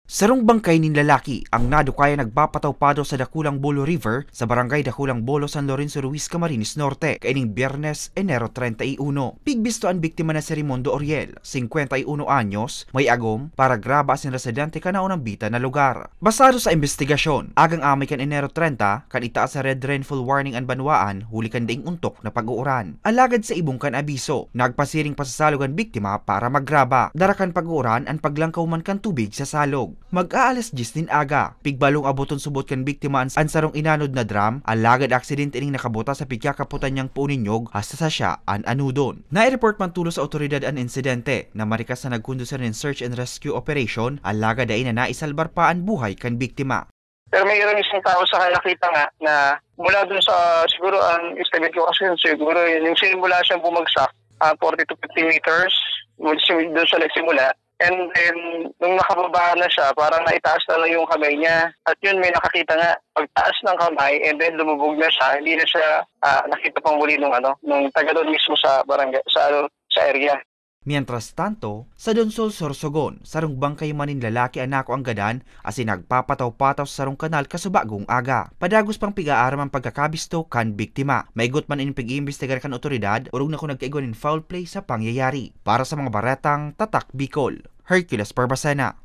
Sarong bangkay nin lalaki ang nadukaya nagpapataw-padaw sa Dakulang Bolo River sa barangay Dakulang Bolo, San Lorenzo Ruiz, Camarines Norte, kaining Biyernes, Enero 31. Pigbisto ang biktima na si Raimundo Oriel, 51 anyos, may agom, para graba sin residente kanaunang bita na lugar. Basado sa investigasyon, agang amay kan Enero 30, kan itaas sa Red Rainfall Warning ang banwaan, huli kan daing untok na pag-uuran. Alagad sa ibong kan abiso, nagpasiring pasasalogan biktima para maggraba. Darakan pag-uuran ang paglangkaw man kan tubig sa salog. Mag-aalas 10 din aga, pigbalong abuton subot kan biktima ang sarong inanod na drum, alagad aksidente ning nakabota sa pigkakaputan niyang puninyog hasta sa siya an anudon. Nai-report man tulo sa otoridad ang insidente na marikas na nagkondusyon ng search and rescue operation, alagad ay na naisalbar pa ang buhay kan biktima. Pero mayroon isang tao sa nakita nga na mula dun sa siguro ang estimate ko kasi siguro yung simula siyang bumagsak 40 to 50 meters doon siya nagsimula. And then, nung nakababa na siya, parang naitaas na lang yung kamay niya. At yun, may nakakita nga, pagtaas ng kamay, and then lumubog na siya, hindi na siya nakita pang muli nung taga doon mismo sa barangay, sa area. Mientras tanto, sa Donsol, Sorsogon, sarong bangkay manin lalaki anako ang gadan as nagpapataw-pataw sa sarong kanal kasubagong aga. Padagos pang piga-aram ang pagkakabisto kan biktima. Maigot man in pag-iimbestigar kan otoridad, urong na kung nagkaigon in foul play sa pangyayari. Para sa mga baretang Tatak Bicol, Hercules Barbacena.